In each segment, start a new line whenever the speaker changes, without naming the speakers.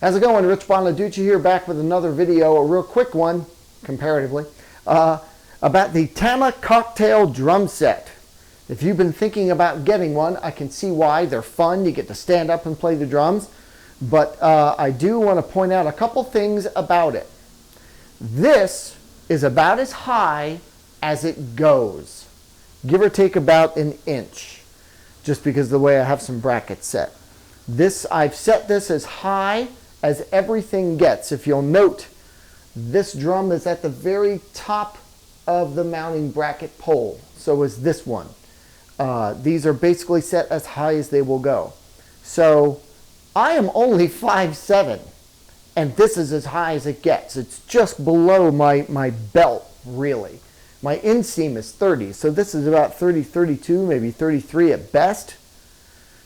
How's it going? Rich Bonaducci here, back with another video, a real quick one, comparatively, about the Tama Cocktail Drum Set. If you've been thinking about getting one, I can see why. They're fun. You get to stand up and play the drums. But I do want to point out a couple things about it. This is about as high as it goes, give or take about an inch, just because of the way I have some brackets set. I've set this as high as everything gets. If you'll note, this drum is at the very top of the mounting bracket pole. So is this one. These are basically set as high as they will go. So I am only 5'7", and this is as high as it gets. It's just below my belt, really. My inseam is 30, so this is about 30, 32, maybe 33 at best.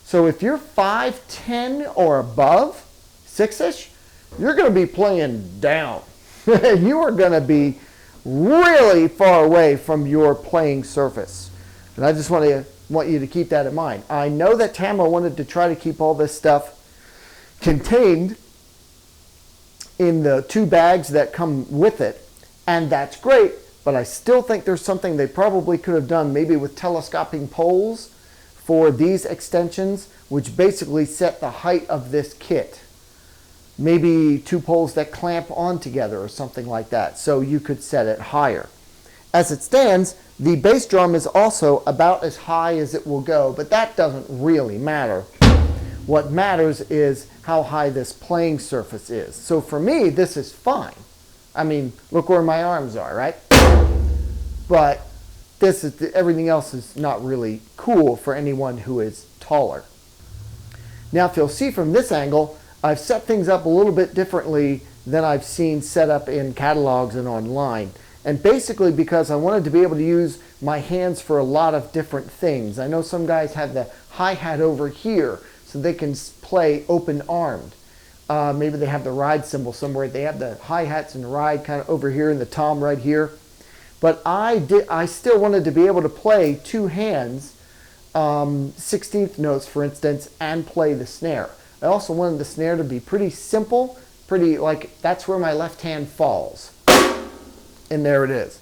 So if you're 5'10" or above, 6-ish, you're going to be playing down. You are going to be really far away from your playing surface. And I just want you to keep that in mind. I know that Tama wanted to try to keep all this stuff contained in the 2 bags that come with it, and that's great, but I still think there's something they probably could have done, maybe with telescoping poles for these extensions, which basically set the height of this kit. Maybe 2 poles that clamp on together or something like that, so you could set it higher. As it stands, the bass drum is also about as high as it will go, but that doesn't really matter. What matters is how high this playing surface is. So for me, this is fine. I mean, look where my arms are, right? But everything else is not really cool for anyone who is taller. Now, if you'll see from this angle, I've set things up a little bit differently than I've seen set up in catalogs and online. And basically because I wanted to be able to use my hands for a lot of different things. I know some guys have the hi-hat over here so they can play open-armed. Maybe they have the ride cymbal somewhere. They have the hi-hats and the ride kind of over here and the tom right here. But I still wanted to be able to play 2 hands, 16th notes for instance, and play the snare. I also wanted the snare to be pretty simple, pretty like that's where my left hand falls. And there it is.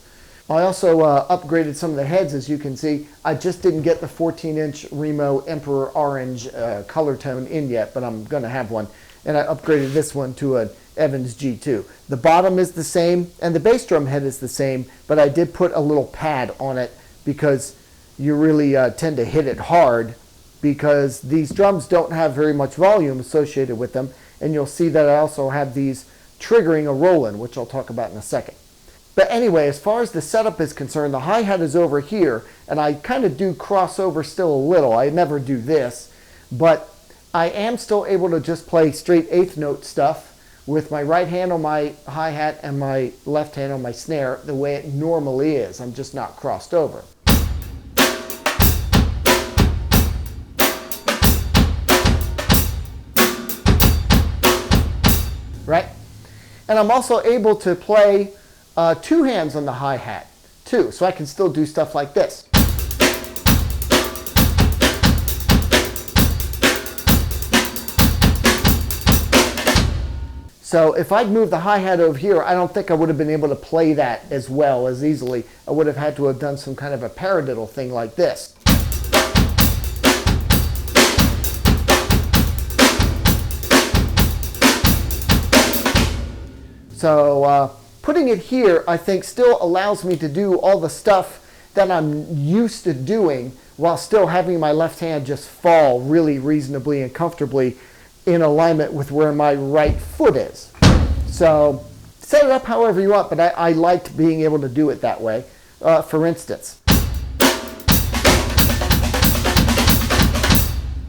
I also upgraded some of the heads, as you can see. I just didn't get the 14-inch Remo Emperor Orange color tone in yet, but I'm going to have one. And I upgraded this one to an Evans G2. The bottom is the same, and the bass drum head is the same, but I did put a little pad on it because you really tend to hit it hard, because these drums don't have very much volume associated with them. And you'll see that I also have these triggering a roll-in, which I'll talk about in a second. But anyway, as far as the setup is concerned, the hi-hat is over here, and I kind of do crossover still a little. I never do this, but I am still able to just play straight 8th note stuff with my right hand on my hi-hat and my left hand on my snare the way it normally is. I'm just not crossed over. Right? And I'm also able to play 2 hands on the hi-hat too, so I can still do stuff like this. So if I'd moved the hi-hat over here, I don't think I would have been able to play that as well, as easily. I would have had to have done some kind of a paradiddle thing like this. So putting it here, I think, still allows me to do all the stuff that I'm used to doing while still having my left hand just fall really reasonably and comfortably in alignment with where my right foot is. So set it up however you want, but I liked being able to do it that way. For instance,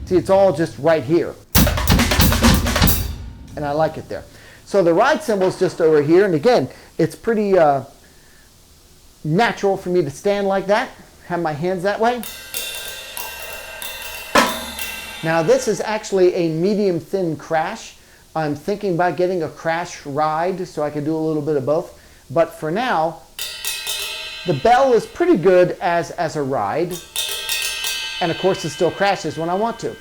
see, it's all just right here, and I like it there. So the ride cymbal is just over here, and again, it's pretty natural for me to stand like that, have my hands that way. Now this is actually a medium thin crash. I'm thinking about getting a crash ride so I can do a little bit of both. But for now, the bell is pretty good as a ride. And of course it still crashes when I want to.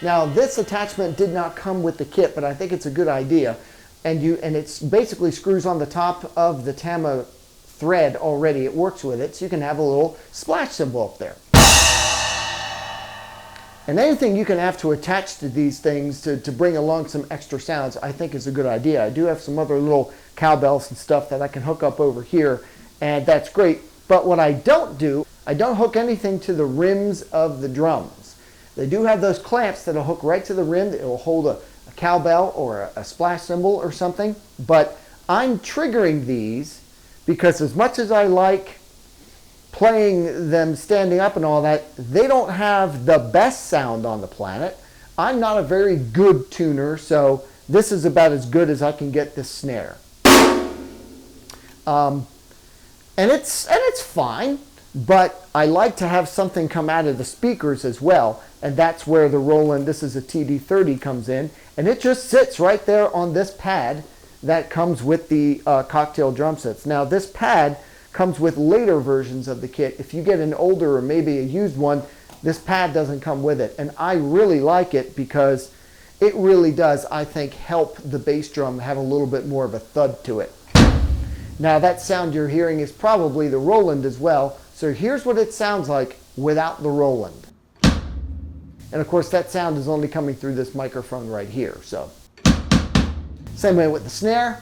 Now this attachment did not come with the kit, but I think it's a good idea. And it's basically screws on the top of the Tama thread already. It works with it, so you can have a little splash cymbal up there. And anything you can have to attach to these things to bring along some extra sounds, I think is a good idea. I do have some other little cowbells and stuff that I can hook up over here, and that's great. But what I don't do, I don't hook anything to the rims of the drums. They do have those clamps that'll hook right to the rim. It will hold a cowbell or a splash cymbal or something. But I'm triggering these because as much as I like playing them standing up and all that, they don't have the best sound on the planet. I'm not a very good tuner, so this is about as good as I can get this snare. And it's fine, but I like to have something come out of the speakers as well, and that's where the Roland, this is a TD30, comes in, and it just sits right there on this pad that comes with the cocktail drum sets. Now this pad comes with later versions of the kit. If you get an older or maybe a used one, this pad doesn't come with it. And I really like it because it really does, I think, help the bass drum have a little bit more of a thud to it. Now that sound you're hearing is probably the Roland as well. So here's what it sounds like without the Roland. And of course that sound is only coming through this microphone right here. So same way with the snare.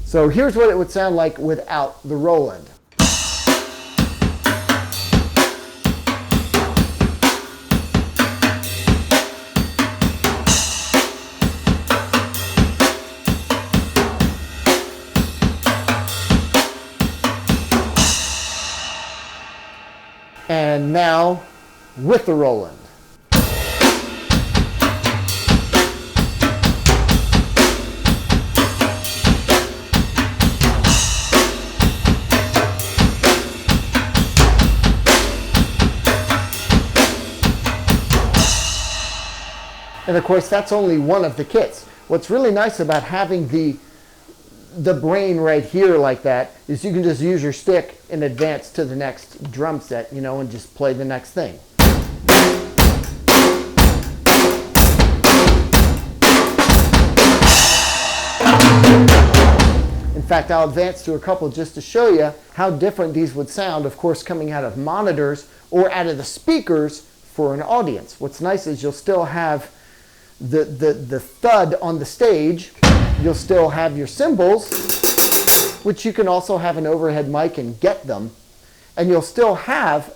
So here's what it would sound like without the Roland. And now with the Roland. And of course, that's only one of the kits. What's really nice about having the brain right here like that is you can just use your stick and advance to the next drum set, you know, and just play the next thing. In fact, I'll advance to a couple just to show you how different these would sound, of course, coming out of monitors or out of the speakers for an audience. What's nice is you'll still have the thud on the stage. You'll still have your cymbals, which you can also have an overhead mic and get them, and you'll still have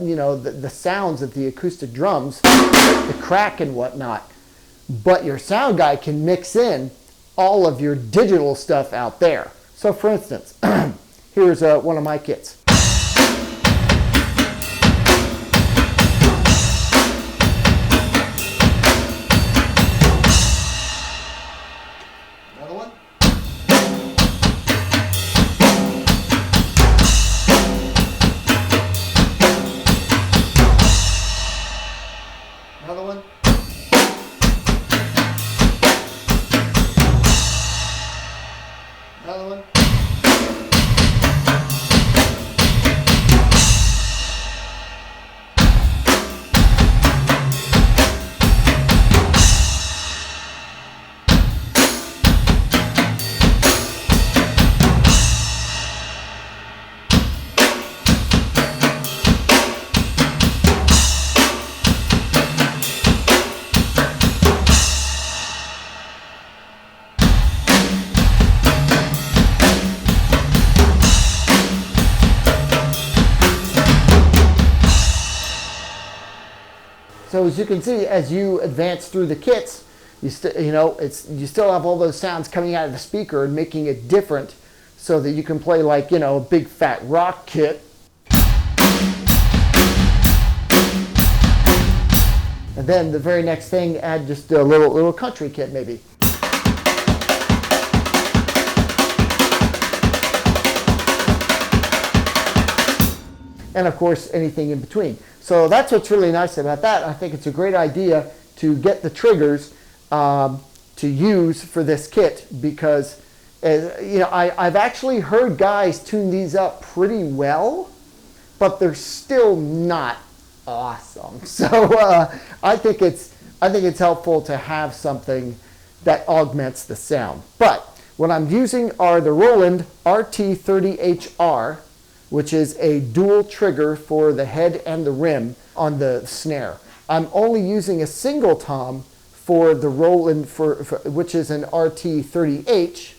you know, the sounds of the acoustic drums, the crack and whatnot. But your sound guy can mix in all of your digital stuff out there. So for instance, here's one of my kits. Another one. Another one. So as you can see, as you advance through the kits, you still have all those sounds coming out of the speaker and making it different, so that you can play like, you know, a big fat rock kit. And then the very next thing, add just a little country kit maybe. And of course, anything in between. So that's what's really nice about that. I think it's a great idea to get the triggers to use for this kit, because You know, I've actually heard guys tune these up pretty well, but they're still not awesome. So I think it's helpful to have something that augments the sound. But what I'm using are the Roland RT30HR, which is a dual trigger for the head and the rim on the snare. I'm only using a single tom for the Roland, which is an RT30H,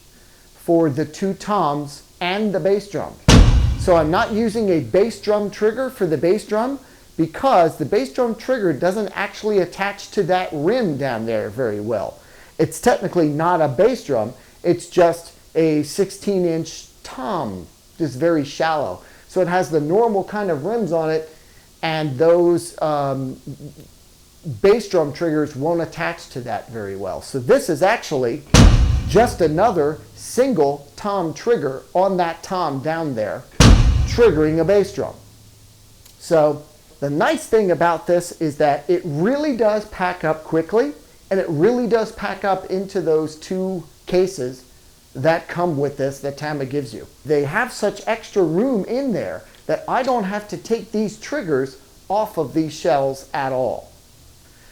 for the 2 toms and the bass drum. So I'm not using a bass drum trigger for the bass drum because the bass drum trigger doesn't actually attach to that rim down there very well. It's technically not a bass drum, it's just a 16-inch tom, just very shallow. So it has the normal kind of rims on it, and those bass drum triggers won't attach to that very well. So this is actually just another single tom trigger on that tom down there, triggering a bass drum. So the nice thing about this is that it really does pack up quickly, and it really does pack up into those 2 cases that come with this that Tama gives you. They have such extra room in there that I don't have to take these triggers off of these shells at all.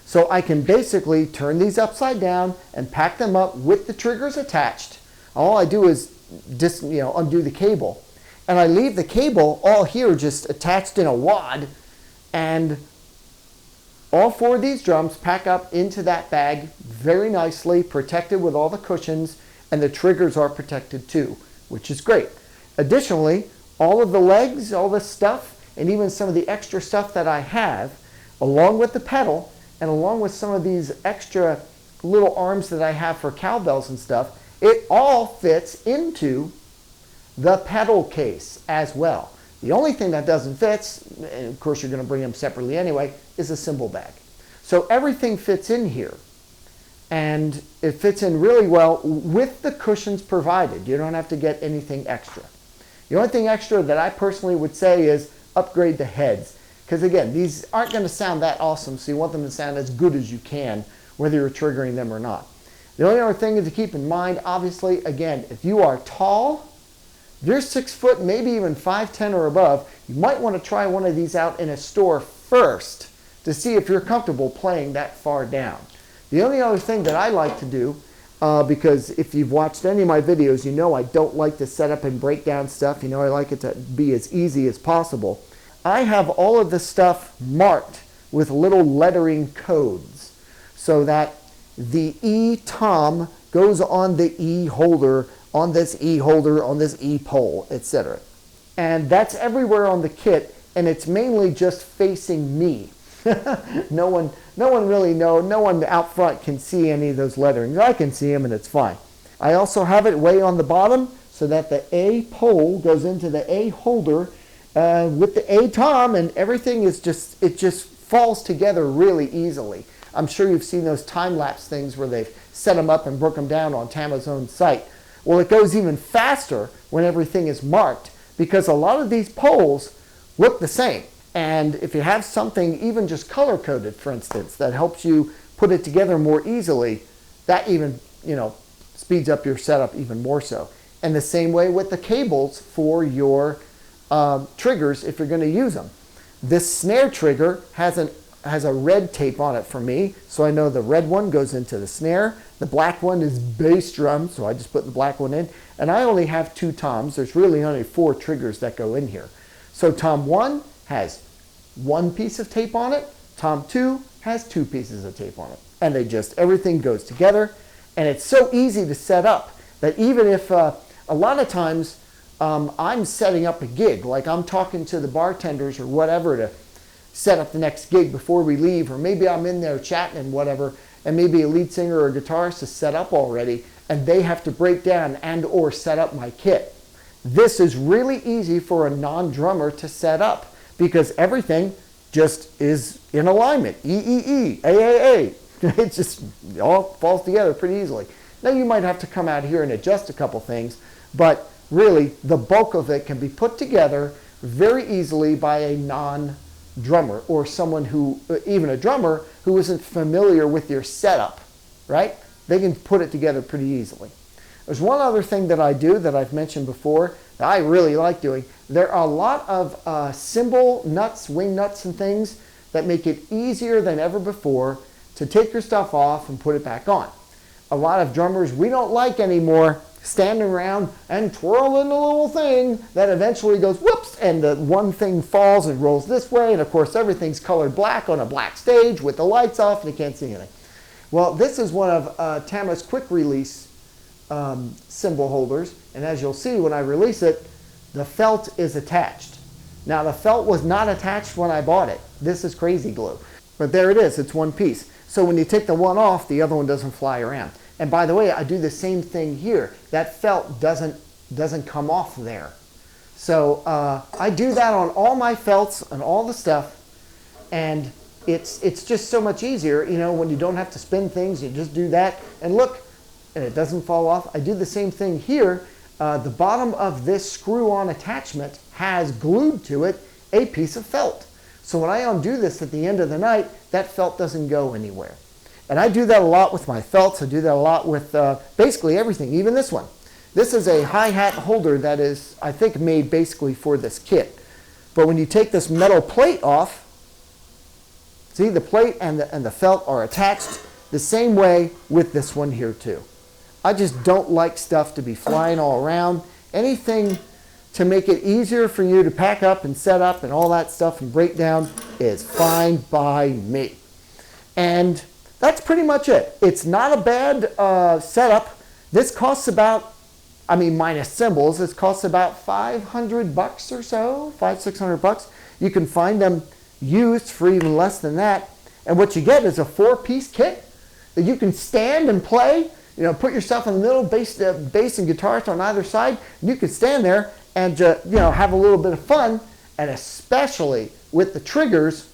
So I can basically turn these upside down and pack them up with the triggers attached. All I do is just, you know, undo the cable. And I leave the cable all here just attached in a wad, and all 4 of these drums pack up into that bag very nicely, protected with all the cushions, and the triggers are protected too, which is great. Additionally, all of the legs, all this stuff, and even some of the extra stuff that I have, along with the pedal, and along with some of these extra little arms that I have for cowbells and stuff, it all fits into the pedal case as well. The only thing that doesn't fit, and of course you're going to bring them separately anyway, is a cymbal bag. So everything fits in here, and it fits in really well with the cushions provided. You don't have to get anything extra. The only thing extra that I personally would say is upgrade the heads, because again, these aren't going to sound that awesome, so you want them to sound as good as you can, whether you're triggering them or not. The only other thing to keep in mind, obviously, again, if you are tall, if you're 6 foot, maybe even 5'10" or above, you might want to try one of these out in a store first to see if you're comfortable playing that far down. The only other thing that I like to do, because if you've watched any of my videos, you know I don't like to set up and break down stuff. You know I like it to be as easy as possible. I have all of the stuff marked with little lettering codes so that the E tom goes on the E holder, on this E holder, on this E pole, etc. And that's everywhere on the kit, and it's mainly just facing me. No one really knows, no one out front can see any of those letterings. I can see them and it's fine. I also have it way on the bottom so that the A pole goes into the A holder with the A tom, and everything is just, it just falls together really easily. I'm sure you've seen those time-lapse things where they've set them up and broke them down on Tama's own site. Well, it goes even faster when everything is marked, because a lot of these poles look the same. And if you have something even just color-coded, for instance, that helps you put it together more easily, that even, you know, speeds up your setup even more so. And the same way with the cables for your triggers if you're going to use them. This snare trigger has a red tape on it for me, so I know the red one goes into the snare. The black one is bass drum, so I just put the black one in. And I only have 2 toms. There's really only 4 triggers that go in here. So tom 1 has 1 piece of tape on it. Tom 2 has 2 pieces of tape on it. And they just, everything goes together. And it's so easy to set up that even if, a lot of times, I'm setting up a gig, like I'm talking to the bartenders or whatever to set up the next gig before we leave, or maybe I'm in there chatting and whatever, and maybe a lead singer or a guitarist is set up already, and they have to break down and or set up my kit. This is really easy for a non-drummer to set up because everything just is in alignment. E, E, E, A, A, A. It just all falls together pretty easily. Now you might have to come out here and adjust a couple things, but really the bulk of it can be put together very easily by a non-drummer or someone who, even a drummer, who isn't familiar with your setup, right? They can put it together pretty easily. There's one other thing that I do that I've mentioned before that I really like doing. There are a lot of cymbal nuts, wing nuts and things that make it easier than ever before to take your stuff off and put it back on. A lot of drummers, we don't like anymore standing around and twirling a little thing that eventually goes whoops, and the one thing falls and rolls this way, and of course everything's colored black on a black stage with the lights off and you can't see anything. Well, this is one of Tama's quick release cymbal holders, and as you'll see when I release it, the felt is attached. Now the felt was not attached when I bought it. This is crazy glue. But there it is, it's one piece. So when you take the one off, the other one doesn't fly around. And by the way, I do the same thing here. That felt doesn't come off there. So I do that on all my felts and all the stuff, and it's just so much easier, you know, when you don't have to spin things, you just do that, and look, and it doesn't fall off. I do the same thing here. The bottom of this screw-on attachment has glued to it a piece of felt. So when I undo this at the end of the night, that felt doesn't go anywhere. And I do that a lot with my felts. I do that a lot with basically everything, even this one. This is a hi-hat holder that is, I think, made basically for this kit. But when you take this metal plate off, see, the plate and the felt are attached the same way with this one here too. I just don't like stuff to be flying all around. Anything to make it easier for you to pack up and set up and all that stuff and break down is fine by me. And that's pretty much it. It's not a bad setup. This costs about, I mean, minus cymbals, this costs about $500 or so, $500-600. You can find them used for even less than that. And what you get is a 4-piece kit that you can stand and play. You know, put yourself in the middle, bass and guitarist on either side. You can stand there and you know, have a little bit of fun. And especially with the triggers,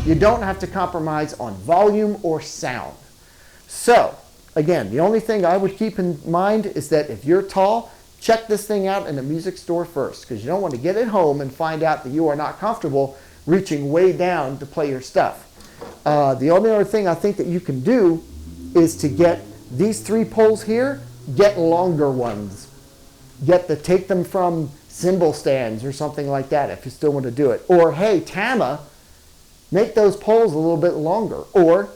you don't have to compromise on volume or sound. So, again, the only thing I would keep in mind is that if you're tall, check this thing out in a music store first, because you don't want to get it home and find out that you are not comfortable reaching way down to play your stuff. The only other thing I think that you can do is to get these 3 poles here, get longer ones. Take them from cymbal stands or something like that if you still want to do it. Or, hey, Tama, make those poles a little bit longer, or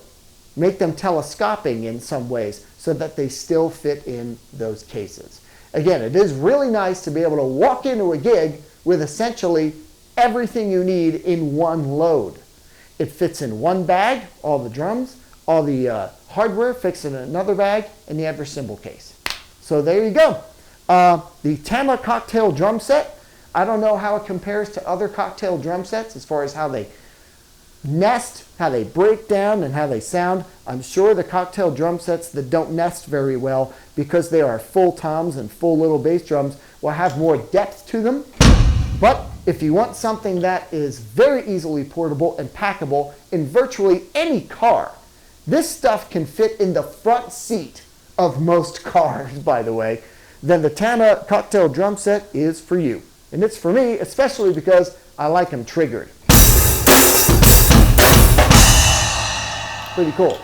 make them telescoping in some ways so that they still fit in those cases. Again, it is really nice to be able to walk into a gig with essentially everything you need in one load. It fits in one bag, all the drums, all the hardware fits in another bag, and you have your cymbal case. So there you go. The Tama Cocktail Drum Set, I don't know how it compares to other cocktail drum sets as far as how they nest, how they break down, and how they sound. I'm sure the cocktail drum sets that don't nest very well, because they are full toms and full little bass drums, will have more depth to them. But if you want something that is very easily portable and packable in virtually any car, this stuff can fit in the front seat of most cars, by the way, then the Tama Cocktail Drum Set is for you. And it's for me, especially because I like them triggered. Pretty cool.